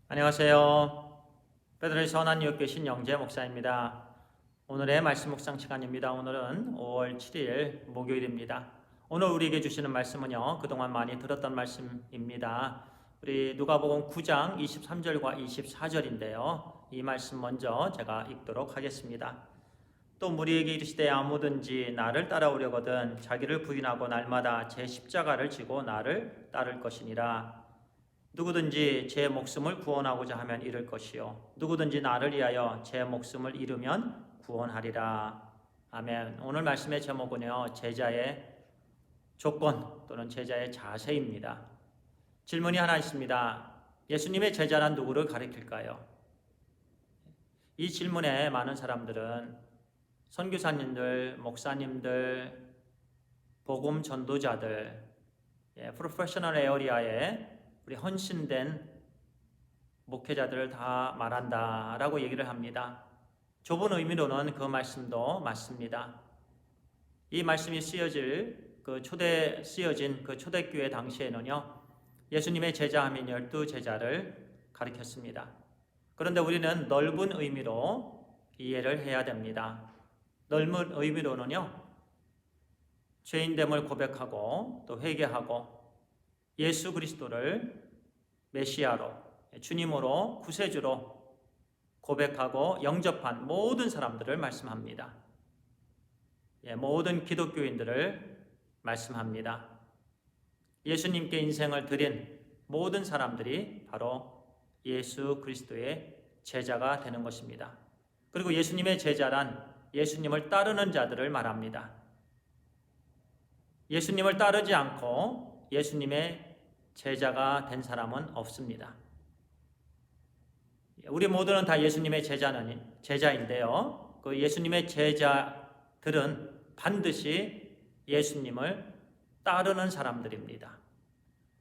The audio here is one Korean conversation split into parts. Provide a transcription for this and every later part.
안녕하세요. 베드로의 선한 이웃교회 신영재 목사입니다. 오늘의 말씀 묵상 시간입니다. 오늘은 5월 7일 목요일입니다. 오늘 우리에게 주시는 말씀은요, 그동안 많이 들었던 말씀입니다. 우리 누가복음 9장 23절과 24절인데요. 이 말씀 먼저 제가 읽도록 하겠습니다. 또 무리에게 이르시되 아무든지 나를 따라오려거든 자기를 부인하고 날마다 제 십자가를 지고 나를 따를 것이니라. 누구든지 제 목숨을 구원하고자 하면 잃을 것이요 누구든지 나를 위하여 제 목숨을 잃으면 구원하리라. 아멘. 오늘 말씀의 제목은요, 제자의 조건 또는 제자의 자세입니다. 질문이 하나 있습니다. 예수님의 제자란 누구를 가리킬까요? 이 질문에 많은 사람들은 선교사님들, 목사님들, 복음 전도자들, 프로페셔널 에어리아에 우리 헌신된 목회자들을 다 말한다라고 얘기를 합니다. 좁은 의미로는 그 말씀도 맞습니다. 이 말씀이 쓰여진 그 초대교회 당시에는요, 예수님의 제자하면 12제자를 가리켰습니다. 그런데 우리는 넓은 의미로 이해를 해야 됩니다. 넓은 의미로는요, 죄인됨을 고백하고 또 회개하고 예수 그리스도를 메시아로, 주님으로, 구세주로 고백하고 영접한 모든 사람들을 말씀합니다. 모든 기독교인들을 말씀합니다. 예수님께 인생을 드린 모든 사람들이 바로 예수 그리스도의 제자가 되는 것입니다. 그리고 예수님의 제자란 예수님을 따르는 자들을 말합니다. 예수님을 따르지 않고 예수님의 제자가 된 사람은 없습니다. 우리 모두는 다 예수님의 제자인데요. 그 예수님의 제자들은 반드시 예수님을 따르는 사람들입니다.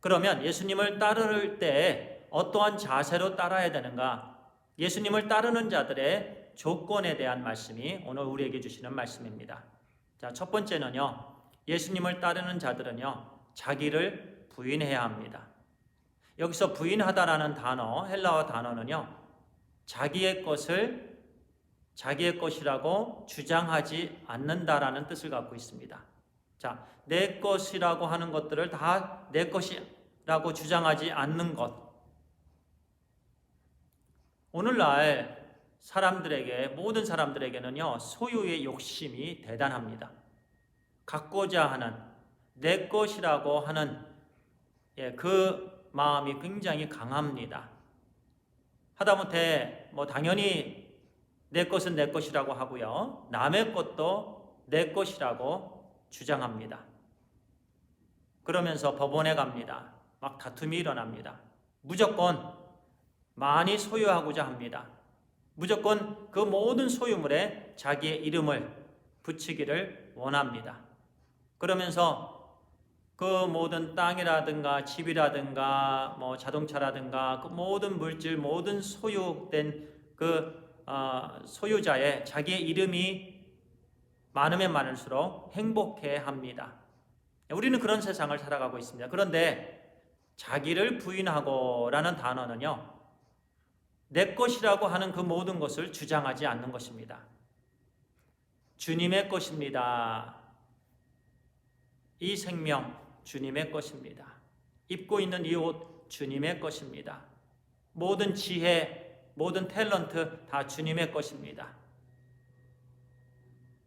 그러면 예수님을 따를 때 어떠한 자세로 따라야 되는가? 예수님을 따르는 자들의 조건에 대한 말씀이 오늘 우리에게 주시는 말씀입니다. 자, 첫 번째는요, 예수님을 따르는 자들은요, 자기를 부인해야 합니다. 여기서 부인하다라는 단어, 헬라어 단어는요, 자기의 것을 자기의 것이라고 주장하지 않는다라는 뜻을 갖고 있습니다. 자, 내 것이라고 하는 것들을 다 내 것이라고 주장하지 않는 것. 오늘날 모든 사람들에게는요, 소유의 욕심이 대단합니다. 갖고자 하는, 내 것이라고 하는 그 마음이 굉장히 강합니다. 하다못해 당연히 내 것은 내 것이라고 하고요, 남의 것도 내 것이라고 주장합니다. 그러면서 법원에 갑니다. 막 다툼이 일어납니다. 무조건 많이 소유하고자 합니다. 무조건 그 모든 소유물에 자기의 이름을 붙이기를 원합니다. 그러면서 그 모든 땅이라든가 집이라든가 자동차라든가 그 모든 물질, 모든 소유된 그 소유자의 자기의 이름이 많으면 많을수록 행복해 합니다. 우리는 그런 세상을 살아가고 있습니다. 그런데 자기를 부인하고 라는 단어는요, 내 것이라고 하는 그 모든 것을 주장하지 않는 것입니다. 주님의 것입니다. 이 생명 주님의 것입니다. 입고 있는 이 옷 주님의 것입니다. 모든 지혜, 모든 탤런트 다 주님의 것입니다.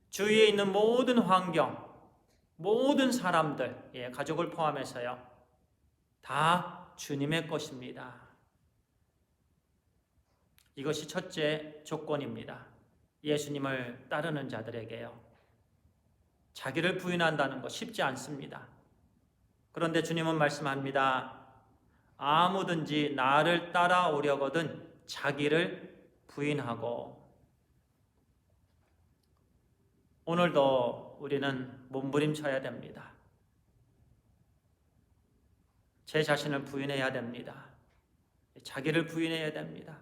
주위에 있는 모든 환경, 모든 사람들, 가족을 포함해서요, 다 주님의 것입니다. 이것이 첫째 조건입니다. 예수님을 따르는 자들에게요. 자기를 부인한다는 것 쉽지 않습니다. 그런데 주님은 말씀합니다. 아무든지 나를 따라오려거든 자기를 부인하고. 오늘도 우리는 몸부림쳐야 됩니다. 제 자신을 부인해야 됩니다. 자기를 부인해야 됩니다.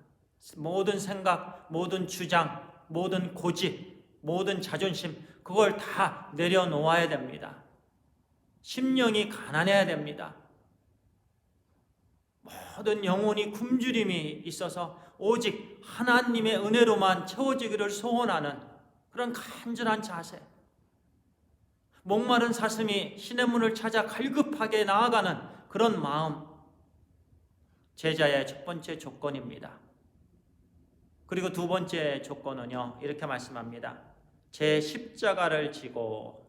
모든 생각, 모든 주장, 모든 고집, 모든 자존심, 그걸 다 내려놓아야 됩니다. 심령이 가난해야 됩니다. 모든 영혼이 굶주림이 있어서 오직 하나님의 은혜로만 채워지기를 소원하는 그런 간절한 자세, 목마른 사슴이 시냇물을 찾아 갈급하게 나아가는 그런 마음, 제자의 첫 번째 조건입니다. 그리고 두 번째 조건은요, 이렇게 말씀합니다. 제 십자가를 지고,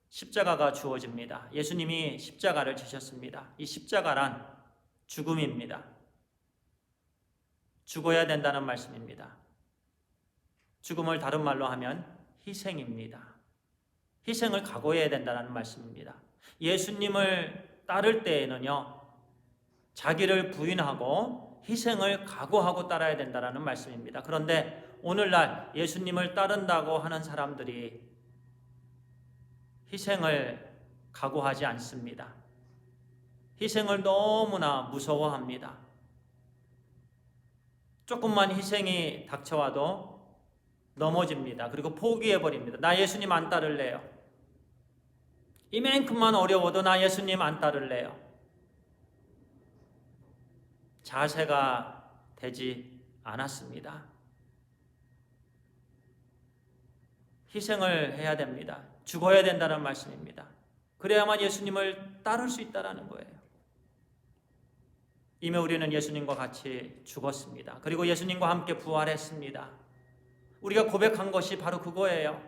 십자가가 주어집니다. 예수님이 십자가를 지셨습니다. 이 십자가란 죽음입니다. 죽어야 된다는 말씀입니다. 죽음을 다른 말로 하면 희생입니다. 희생을 각오해야 된다는 말씀입니다. 예수님을 따를 때에는요, 자기를 부인하고 희생을 각오하고 따라야 된다는 말씀입니다. 그런데 오늘날 예수님을 따른다고 하는 사람들이 희생을 각오하지 않습니다. 희생을 너무나 무서워합니다. 조금만 희생이 닥쳐와도 넘어집니다. 그리고 포기해버립니다. 나 예수님 안 따를래요. 이만큼만 어려워도 나 예수님 안 따를래요. 자세가 되지 않았습니다. 희생을 해야 됩니다. 죽어야 된다는 말씀입니다. 그래야만 예수님을 따를 수 있다는 거예요. 이미 우리는 예수님과 같이 죽었습니다. 그리고 예수님과 함께 부활했습니다. 우리가 고백한 것이 바로 그거예요.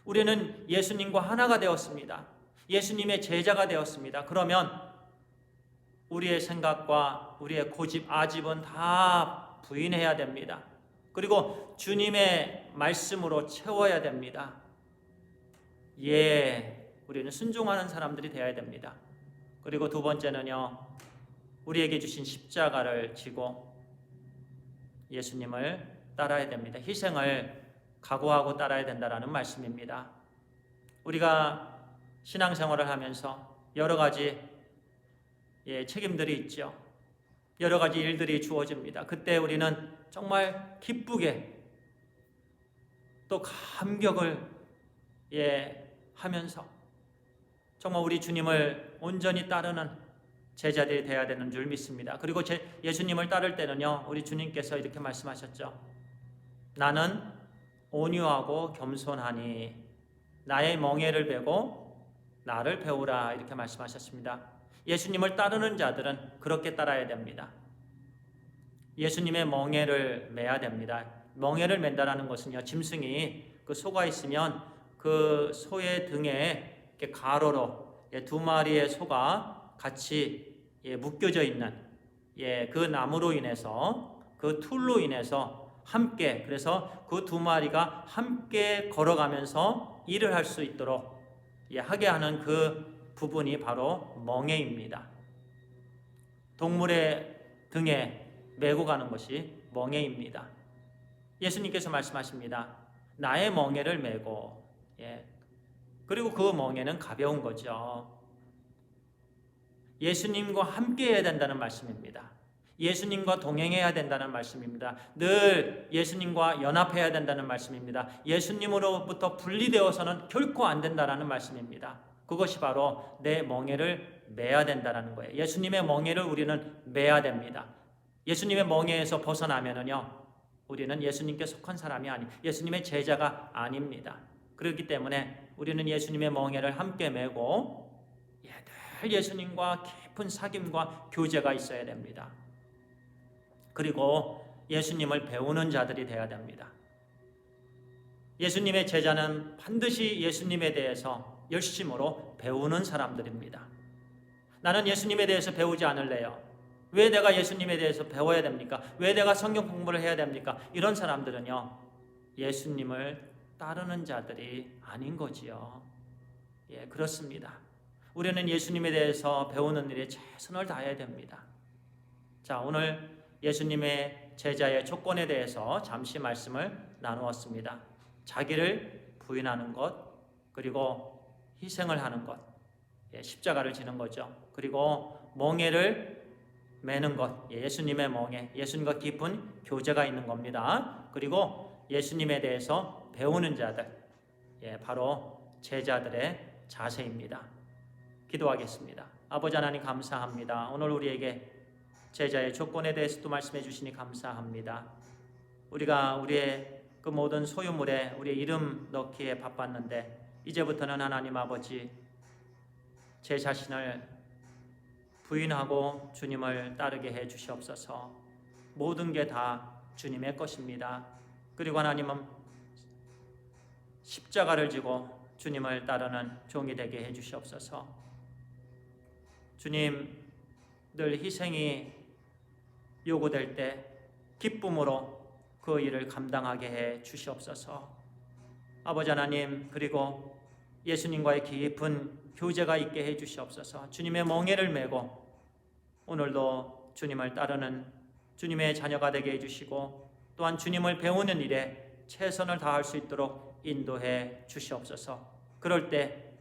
우리는 예수님과 하나가 되었습니다. 예수님의 제자가 되었습니다. 그러면 우리의 생각과 우리의 고집, 아집은 다 부인해야 됩니다. 그리고 주님의 말씀으로 채워야 됩니다. 우리는 순종하는 사람들이 되어야 됩니다. 그리고 두 번째는요, 우리에게 주신 십자가를 지고 예수님을 따라야 됩니다. 희생을 각오하고 따라야 된다는 말씀입니다. 우리가 신앙생활을 하면서 여러 가지 책임들이 있죠. 여러 가지 일들이 주어집니다. 그때 우리는 정말 기쁘게 또 감격을 하면서 정말 우리 주님을 온전히 따르는 제자들이 되어야 되는 줄 믿습니다. 그리고 예수님을 따를 때는요, 우리 주님께서 이렇게 말씀하셨죠. 나는 온유하고 겸손하니 나의 멍에를 베고 나를 배우라, 이렇게 말씀하셨습니다. 예수님을 따르는 자들은 그렇게 따라야 됩니다. 예수님의 멍에를 매야 됩니다. 멍에를 맨다라는 것은요, 짐승이 그 소가 있으면 그 소의 등에 이렇게 가로로 두 마리의 소가 같이 묶여져 있는 그 나무로 인해서, 그 툴로 인해서 함께, 그래서 그 두 마리가 함께 걸어가면서 일을 할 수 있도록 하게 하는 그 부분이 바로 멍에입니다. 동물의 등에 메고 가는 것이 멍에입니다. 예수님께서 말씀하십니다. 나의 멍에를 메고, 그리고 그 멍에는 가벼운 거죠. 예수님과 함께 해야 된다는 말씀입니다. 예수님과 동행해야 된다는 말씀입니다. 늘 예수님과 연합해야 된다는 말씀입니다. 예수님으로부터 분리되어서는 결코 안 된다는 말씀입니다. 그것이 바로 내 멍에를 매야 된다는 거예요. 예수님의 멍에를 우리는 매야 됩니다. 예수님의 멍에에서 벗어나면은요, 우리는 예수님께 속한 사람이 예수님의 제자가 아닙니다. 그렇기 때문에 우리는 예수님의 멍에를 함께 메고 늘 예수님과 깊은 사귐과 교제가 있어야 됩니다. 그리고 예수님을 배우는 자들이 되어야 됩니다. 예수님의 제자는 반드시 예수님에 대해서 열심으로 배우는 사람들입니다. 나는 예수님에 대해서 배우지 않을래요. 왜 내가 예수님에 대해서 배워야 됩니까? 왜 내가 성경 공부를 해야 됩니까? 이런 사람들은요, 예수님을 따르는 자들이 아닌 거지요. 그렇습니다. 우리는 예수님에 대해서 배우는 일에 최선을 다해야 됩니다. 자, 오늘 예수님의 제자의 조건에 대해서 잠시 말씀을 나누었습니다. 자기를 부인하는 것, 그리고 희생을 하는 것, 십자가를 지는 거죠. 그리고 멍에를 매는 것, 예수님의 멍에, 예수님과 깊은 교제가 있는 겁니다. 그리고 예수님에 대해서 배우는 자들, 바로 제자들의 자세입니다. 기도하겠습니다. 아버지 하나님 감사합니다. 오늘 우리에게 제자의 조건에 대해서도 말씀해 주시니 감사합니다. 우리가 우리의 그 모든 소유물에 우리의 이름 넣기에 바빴는데 이제부터는 하나님 아버지 제 자신을 부인하고 주님을 따르게 해 주시옵소서. 모든 게 다 주님의 것입니다. 그리고 하나님은 십자가를 지고 주님을 따르는 종이 되게 해 주시옵소서. 주님, 늘 희생이 요구될 때 기쁨으로 그 일을 감당하게 해 주시옵소서. 아버지 하나님, 그리고 예수님과의 깊은 교제가 있게 해 주시옵소서. 주님의 멍에를 메고 오늘도 주님을 따르는 주님의 자녀가 되게 해 주시고 또한 주님을 배우는 일에 최선을 다할 수 있도록 인도해 주시옵소서. 그럴 때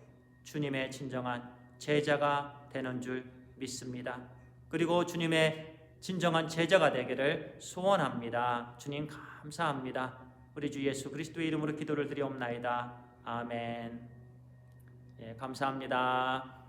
주님의 진정한 제자가 되는 줄 믿습니다. 그리고 주님의 진정한 제자가 되기를 소원합니다. 주님 감사합니다. 우리 주 예수 그리스도의 이름으로 기도를 드리옵나이다. 아멘. 예, 감사합니다.